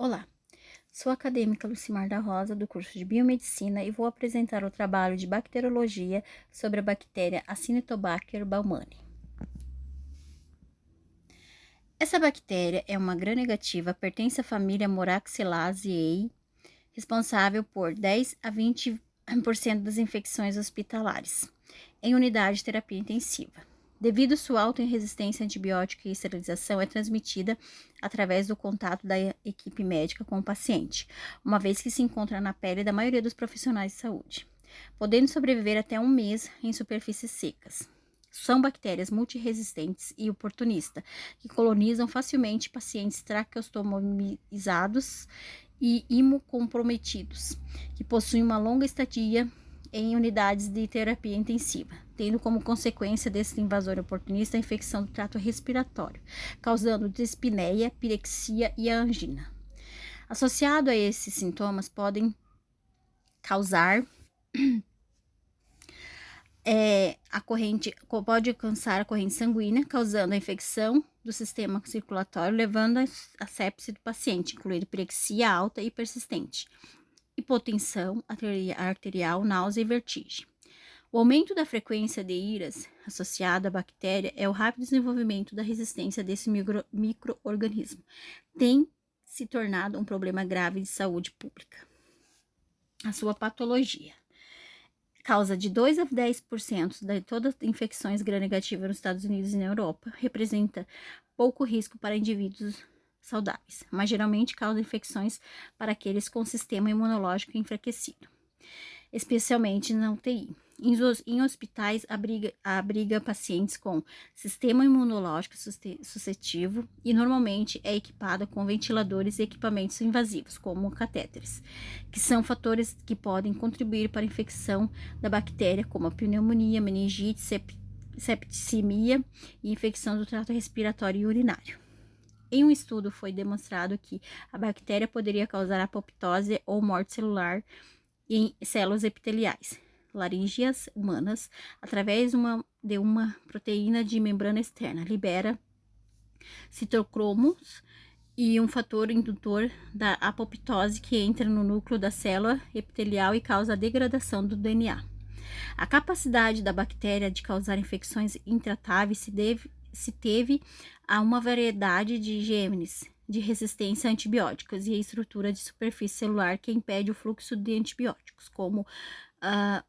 Olá, sou a acadêmica Lucimar da Rosa, do curso de Biomedicina, e vou apresentar o trabalho de bacteriologia sobre a bactéria Acinetobacter baumannii. Essa bactéria é uma gram-negativa, pertence à família Moraxellaceae, responsável por 10 a 20% das infecções hospitalares, em unidade de terapia intensiva. Devido à sua alta resistência a antibiótico e esterilização, é transmitida através do contato da equipe médica com o paciente, uma vez que se encontra na pele da maioria dos profissionais de saúde, podendo sobreviver até um mês em superfícies secas. São bactérias multiresistentes e oportunistas, que colonizam facilmente pacientes traqueostomizados e imunocomprometidos, que possuem uma longa estadia em unidades de terapia intensiva, tendo como consequência desse invasor oportunista a infecção do trato respiratório, causando dispneia, pirexia e a angina. Associado a esses sintomas, podem causar pode alcançar a corrente sanguínea, causando a infecção do sistema circulatório, levando a sepse do paciente, incluindo pirexia alta e persistente, hipotensão arterial, náusea e vertigem. O aumento da frequência de IRAS associado à bactéria é o rápido desenvolvimento da resistência desse micro-organismo. Tem se tornado um problema grave de saúde pública. A sua patologia causa de 2 a 10% de todas as infecções gram-negativas nos Estados Unidos e na Europa, representa pouco risco para indivíduos saudáveis, mas geralmente causa infecções para aqueles com sistema imunológico enfraquecido, especialmente na UTI. Em hospitais, abriga pacientes com sistema imunológico suscetível e normalmente é equipada com ventiladores e equipamentos invasivos, como catéteres, que são fatores que podem contribuir para a infecção da bactéria, como a pneumonia, meningite, septicemia e infecção do trato respiratório e urinário. Em um estudo foi demonstrado que a bactéria poderia causar apoptose ou morte celular em células epiteliais laríngeas humanas através de uma proteína de membrana externa. Libera citocromos e um fator indutor da apoptose que entra no núcleo da célula epitelial e causa a degradação do DNA. A capacidade da bactéria de causar infecções intratáveis se teve a uma variedade de genes de resistência a antibióticos e a estrutura de superfície celular que impede o fluxo de antibióticos, como a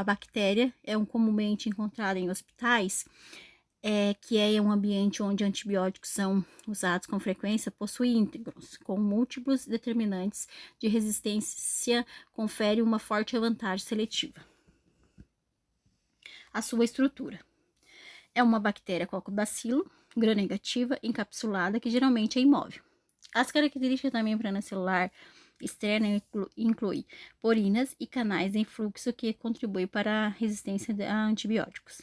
bactéria é comumente encontrada em hospitais, que é um ambiente onde antibióticos são usados com frequência, possui íntegros, com múltiplos determinantes de resistência, confere uma forte vantagem seletiva. A sua estrutura é uma bactéria coccobacilo, gram-negativa, encapsulada, que geralmente é imóvel. As características da membrana celular externa incluem porinas e canais em fluxo que contribuem para a resistência a antibióticos.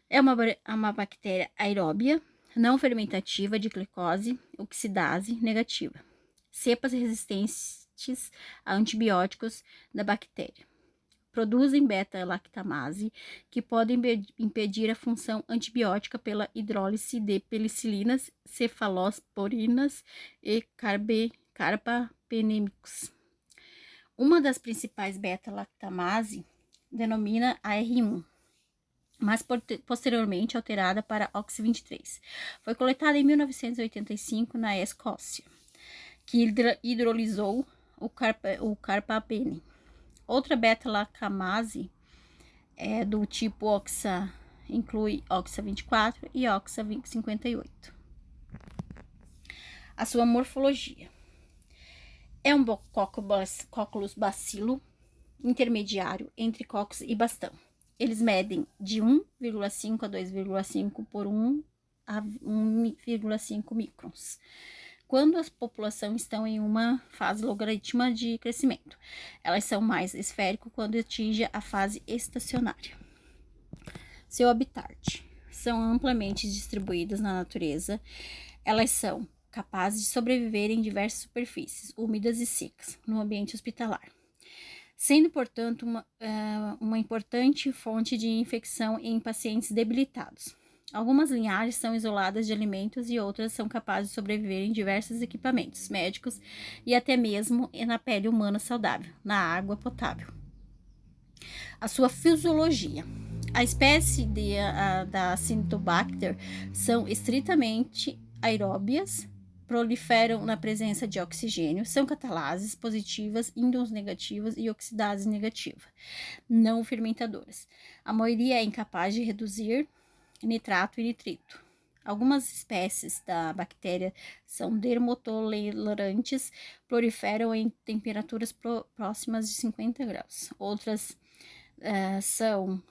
É uma bactéria aeróbia, não fermentativa, de glicose, oxidase negativa. Cepas resistentes a antibióticos da bactéria. Produzem beta-lactamase, que podem impedir a função antibiótica pela hidrólise de penicilinas, cefalosporinas e carbapenêmicos. Uma das principais beta-lactamase denomina AR1, mas posteriormente alterada para OX23. Foi coletada em 1985 na Escócia, que hidrolisou o carbapenem. Outra beta-lactamase do tipo OXA inclui OXA24 e OXA58. A sua morfologia é um Coccus bacilo intermediário entre Coccus e bastão. Eles medem de 1,5 a 2,5 por 1 a 1,5 microns, quando as populações estão em uma fase logarítmica de crescimento. Elas são mais esférico quando atinge a fase estacionária. Seu habitat são amplamente distribuídas na natureza. Elas são capazes de sobreviver em diversas superfícies úmidas e secas no ambiente hospitalar, sendo, portanto, uma importante fonte de infecção em pacientes debilitados. Algumas linhagens são isoladas de alimentos e outras são capazes de sobreviver em diversos equipamentos médicos e até mesmo na pele humana saudável, na água potável. A sua fisiologia. A espécie da Cyanobacter são estritamente aeróbias, proliferam na presença de oxigênio, são catalases positivas, índons negativas e oxidase negativa, não fermentadoras. A maioria é incapaz de reduzir nitrato e nitrito. Algumas espécies da bactéria são dermotolerantes, proliferam em temperaturas próximas de 50 graus. Outras são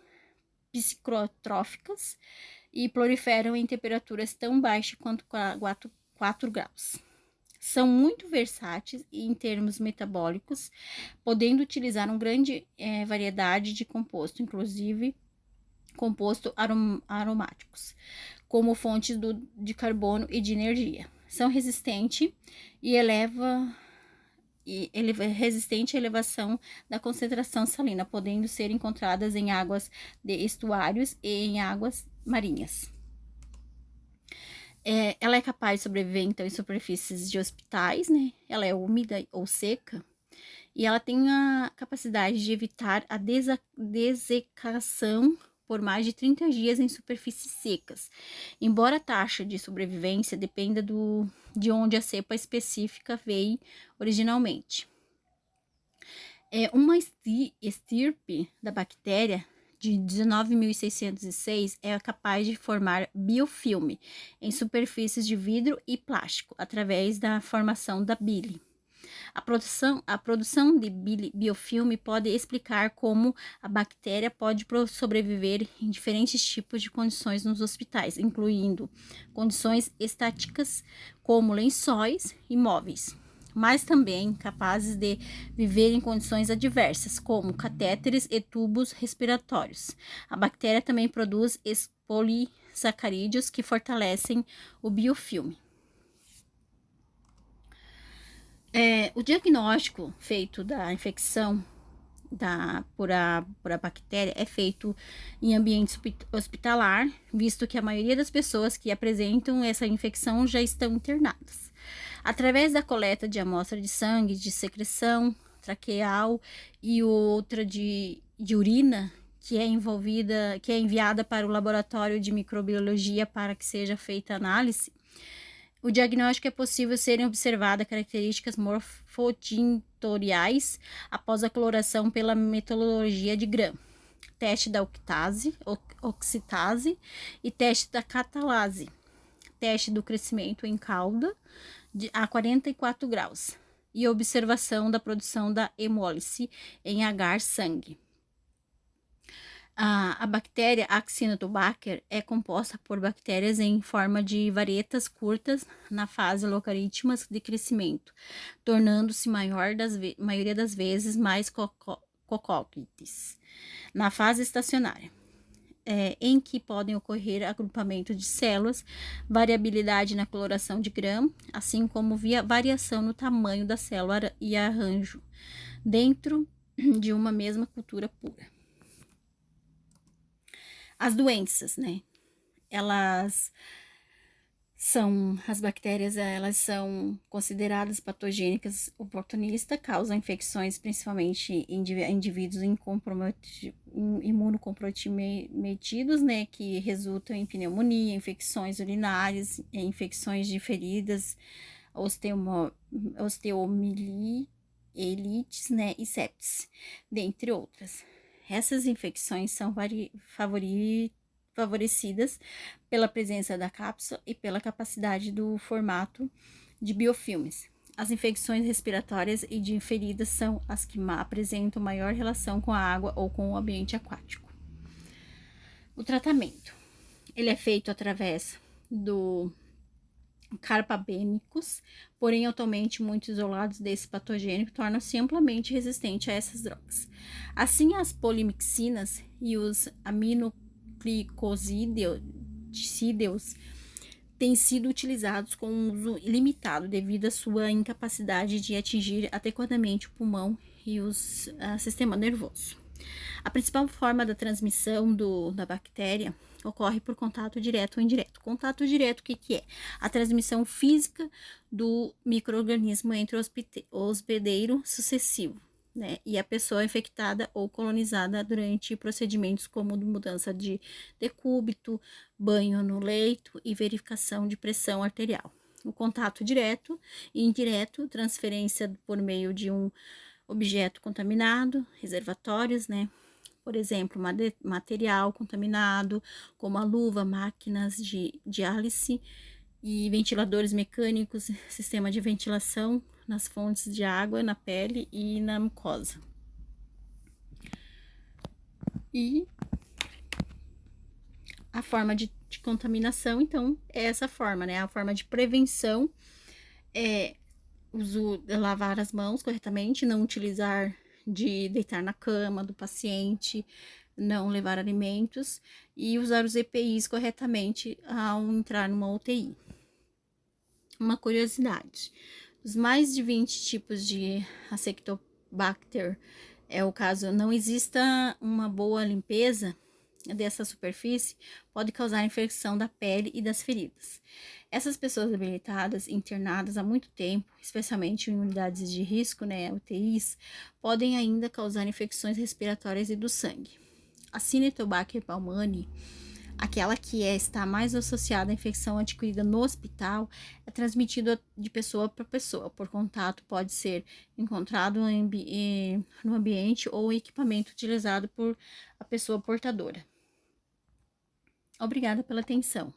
psicotróficas e proliferam em temperaturas tão baixas quanto 4 graus. São muito versáteis em termos metabólicos, podendo utilizar uma grande variedade de compostos, inclusive compostos aromáticos, como fontes de carbono e de energia. São resistentes resistente à elevação da concentração salina, podendo ser encontradas em águas de estuários e em águas marinhas. Ela é capaz de sobreviver, então, em superfícies de hospitais, né? Ela é úmida ou seca, e ela tem a capacidade de evitar a dessecação por mais de 30 dias em superfícies secas, embora a taxa de sobrevivência dependa de onde a cepa específica veio originalmente. Uma estirpe da bactéria de 19.606 é capaz de formar biofilme em superfícies de vidro e plástico através da formação da bile. A produção de biofilme pode explicar como a bactéria pode sobreviver em diferentes tipos de condições nos hospitais, incluindo condições estáticas, como lençóis e móveis, mas também capazes de viver em condições adversas, como catéteres e tubos respiratórios. A bactéria também produz polissacarídeos que fortalecem o biofilme. O diagnóstico feito da infecção por a bactéria é feito em ambiente hospitalar, visto que a maioria das pessoas que apresentam essa infecção já estão internadas. Através da coleta de amostra de sangue, de secreção traqueal e outra de urina, que é enviada para o laboratório de microbiologia para que seja feita análise, o diagnóstico é possível serem observadas características morfotintoriais após a coloração pela metodologia de Gram, teste da oxitase e teste da catalase, teste do crescimento em cauda a 44 graus e observação da produção da hemólise em agar-sangue. A bactéria Acinetobacter é composta por bactérias em forma de varetas curtas na fase logaritmas de crescimento, tornando-se maioria das vezes mais cocóquites na fase estacionária, em que podem ocorrer agrupamento de células, variabilidade na coloração de Gram, assim como variação no tamanho da célula e arranjo dentro de uma mesma cultura pura. As doenças, né? As bactérias, elas são consideradas patogênicas oportunistas, causam infecções principalmente em indivíduos imunocomprometidos, né? Que resultam em pneumonia, infecções urinárias, infecções de feridas, osteomielites, né? E sepsis, dentre outras. Essas infecções são favorecidas pela presença da cápsula e pela capacidade do formato de biofilmes. As infecções respiratórias e de feridas são as que apresentam maior relação com a água ou com o ambiente aquático. O tratamento, ele é feito através do carpabênicos, porém atualmente muito isolados desse patogênico tornam-se amplamente resistentes a essas drogas. Assim, as polimixinas e os aminoglicosídeos têm sido utilizados com uso limitado devido à sua incapacidade de atingir adequadamente o pulmão e o sistema nervoso. A principal forma da transmissão da bactéria ocorre por contato direto ou indireto. Contato direto, o que é? A transmissão física do micro-organismo entre o hospedeiro sucessivo, né, e a pessoa infectada ou colonizada durante procedimentos como mudança de decúbito, banho no leito e verificação de pressão arterial. O contato direto e indireto, transferência por meio de um objeto contaminado, reservatórios, né? Por exemplo, material contaminado, como a luva, máquinas de diálise e ventiladores mecânicos, sistema de ventilação nas fontes de água, na pele e na mucosa. E a forma de contaminação, então, é essa forma, né? A forma de prevenção é lavar as mãos corretamente, não utilizar de deitar na cama do paciente, não levar alimentos e usar os EPIs corretamente ao entrar numa UTI. Uma curiosidade, os mais de 20 tipos de Acetobacter, é o caso, não exista uma boa limpeza dessa superfície, pode causar infecção da pele e das feridas. Essas pessoas debilitadas, internadas há muito tempo, especialmente em unidades de risco, né, UTIs, podem ainda causar infecções respiratórias e do sangue. A Cinetobacter pneumoniae, aquela que está mais associada à infecção adquirida no hospital, é transmitida de pessoa para pessoa. Por contato, pode ser encontrado no ambiente ou equipamento utilizado por a pessoa portadora. Obrigada pela atenção.